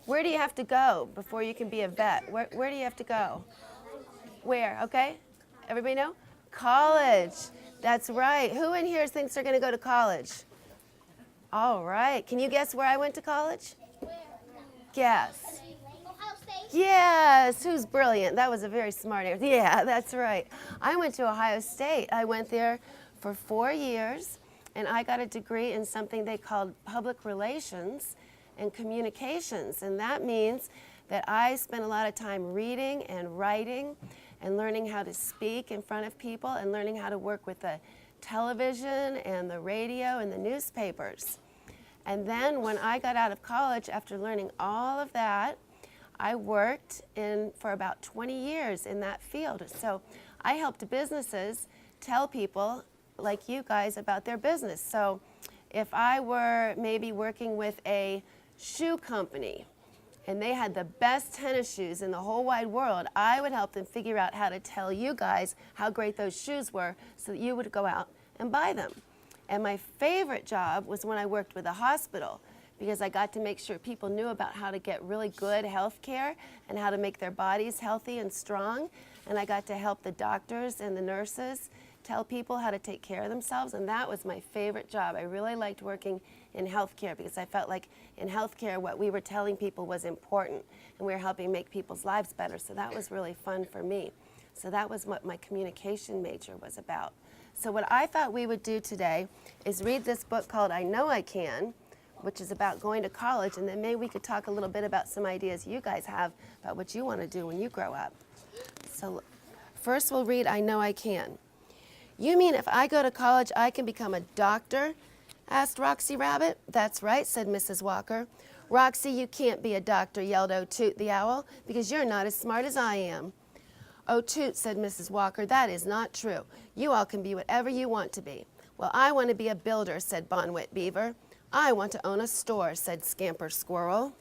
Where do you have to go before you can be a vet? Where do you have to go? Where? Okay? Everybody know? College. That's right. Who in here thinks they're going to go to college? All right. Can you guess where I went to college? Guess. Ohio State. Yes. Who's brilliant? That was a very smart answer. Yeah, that's right. I went to Ohio State. I went there for 4 years, and I got a degree in something they called public relations and communications. And that means that I spent a lot of time reading and writing and learning how to speak in front of people and learning how to work with the television and the radio and the newspapers. And then when I got out of college, after learning all of that, I worked for about 20 years in that field. So I helped businesses tell people like you guys about their business. So if I were maybe working with a shoe company and they had the best tennis shoes in the whole wide world, I would help them figure out how to tell you guys how great those shoes were so that you would go out and buy them. And my favorite job was when I worked with a hospital, because I got to make sure people knew about how to get really good health care and how to make their bodies healthy and strong. And I got to help the doctors and the nurses tell people how to take care of themselves, and that was my favorite job. I really liked working in healthcare because I felt like in healthcare what we were telling people was important, and we were helping make people's lives better, so that was really fun for me. So that was what my communication major was about. So what I thought we would do today is read this book called I Know I Can, which is about going to college, and then maybe we could talk a little bit about some ideas you guys have about what you want to do when you grow up. So first we'll read I Know I Can. You mean if I go to college, I can become a doctor? Asked Roxy Rabbit. That's right, said Mrs. Walker. Roxy, you can't be a doctor, yelled O'Toot the Owl, because you're not as smart as I am. O'Toot, said Mrs. Walker, that is not true. You all can be whatever you want to be. Well, I want to be a builder, said Bonwit Beaver. I want to own a store, said Scamper Squirrel.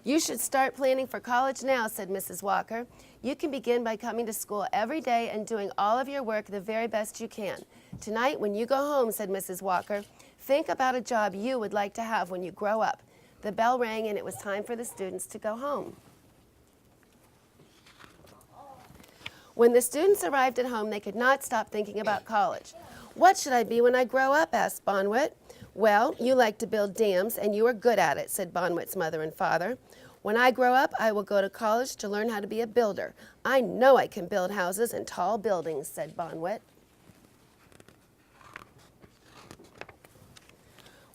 You should start planning for college now, said Mrs. Walker. You can begin by coming to school every day and doing all of your work the very best you can. Tonight, when you go home, said Mrs. Walker, think about a job you would like to have when you grow up. The bell rang and it was time for the students to go home. When the students arrived at home, they could not stop thinking about college. What should I be when I grow up? Asked Bonwit. Well, you like to build dams, and you are good at it, said Bonwit's mother and father. When I grow up, I will go to college to learn how to be a builder. I know I can build houses and tall buildings, said Bonwit.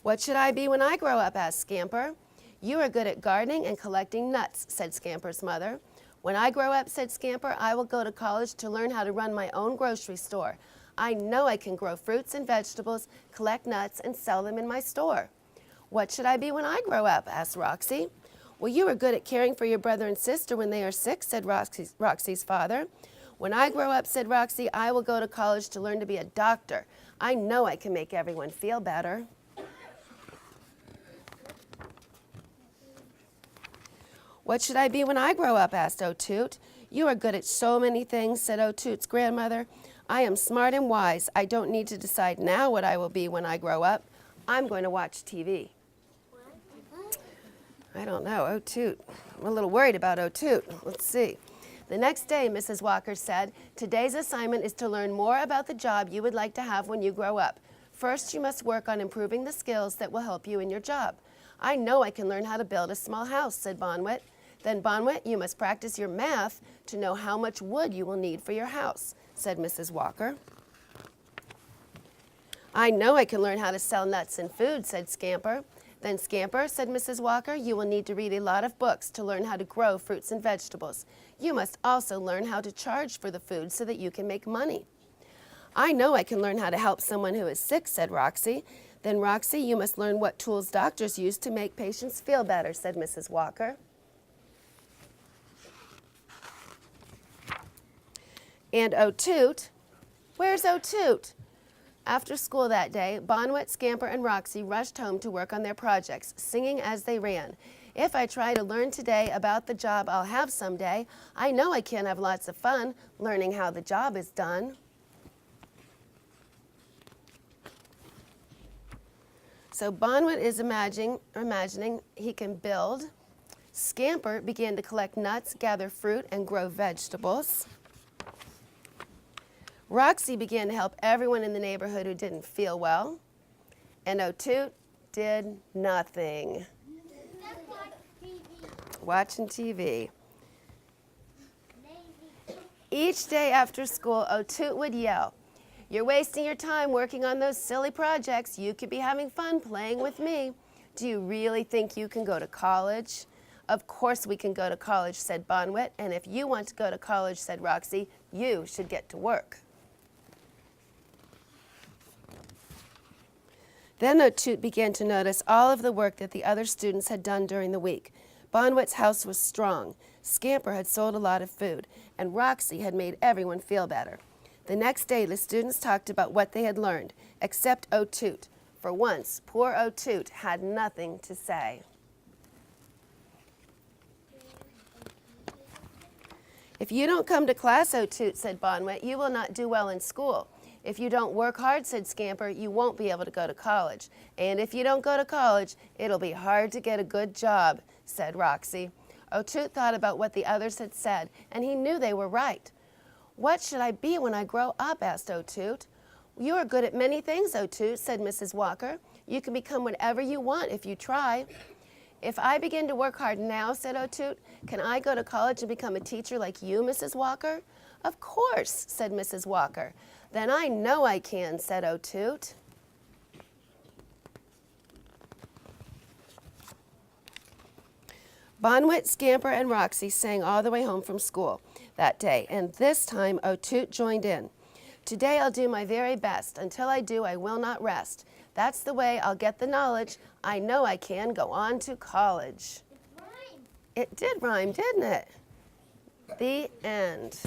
What should I be when I grow up? Asked Scamper. You are good at gardening and collecting nuts, said Scamper's mother. When I grow up, said Scamper, I will go to college to learn how to run my own grocery store. I know I can grow fruits and vegetables, collect nuts, and sell them in my store. What should I be when I grow up? Asked Roxy. Well, you are good at caring for your brother and sister when they are sick, said Roxy's father. When I grow up, said Roxy, I will go to college to learn to be a doctor. I know I can make everyone feel better. What should I be when I grow up? Asked O'Toot. You are good at so many things, said O'Toot's grandmother. I am smart and wise. I don't need to decide now what I will be when I grow up. I'm going to watch TV. I don't know, O'Toot. I'm a little worried about O'Toot. Let's see. The next day, Mrs. Walker said, today's assignment is to learn more about the job you would like to have when you grow up. First, you must work on improving the skills that will help you in your job. I know I can learn how to build a small house, said Bonwit. Then, Bonwit, you must practice your math to know how much wood you will need for your house, said Mrs. Walker. I know I can learn how to sell nuts and food, said Scamper. Then, Scamper, said Mrs. Walker, you will need to read a lot of books to learn how to grow fruits and vegetables. You must also learn how to charge for the food so that you can make money. I know I can learn how to help someone who is sick, said Roxy. Then, Roxy, you must learn what tools doctors use to make patients feel better, said Mrs. Walker. And O'Toot, where's O'Toot? After school that day, Bonwit, Scamper, and Roxy rushed home to work on their projects, singing as they ran. If I try to learn today about the job I'll have someday, I know I can have lots of fun learning how the job is done. So Bonwit is imagining he can build. Scamper began to collect nuts, gather fruit, and grow vegetables. Roxy began to help everyone in the neighborhood who didn't feel well. And O'Toole did nothing. Watching TV. Each day after school, O'Toole would yell, "You're wasting your time working on those silly projects. You could be having fun playing with me. Do you really think you can go to college?" "Of course we can go to college," said Bonwit. "And if you want to go to college," said Roxy, "you should get to work." Then O'Toole began to notice all of the work that the other students had done during the week. Bonwit's house was strong. Scamper had sold a lot of food, and Roxy had made everyone feel better. The next day, the students talked about what they had learned, except O'Toole. For once, poor O'Toole had nothing to say. "If you don't come to class, O'Toole," said Bonwit, "you will not do well in school. If you don't work hard," said Scamper, "you won't be able to go to college. And if you don't go to college, it'll be hard to get a good job," said Roxy. O'Toole thought about what the others had said, and he knew they were right. "What should I be when I grow up?" asked O'Toole. "You are good at many things, O'Toole," said Mrs. Walker. "You can become whatever you want if you try." "If I begin to work hard now," said O'Toole, "can I go to college and become a teacher like you, Mrs. Walker?" "Of course," said Mrs. Walker. "Then I know I can," said O'Toole. Bonwit, Scamper, and Roxy sang all the way home from school that day, and this time O'Toole joined in. "Today I'll do my very best. Until I do, I will not rest. That's the way I'll get the knowledge. I know I can go on to college." It rhymed. It did rhyme, didn't it? The end.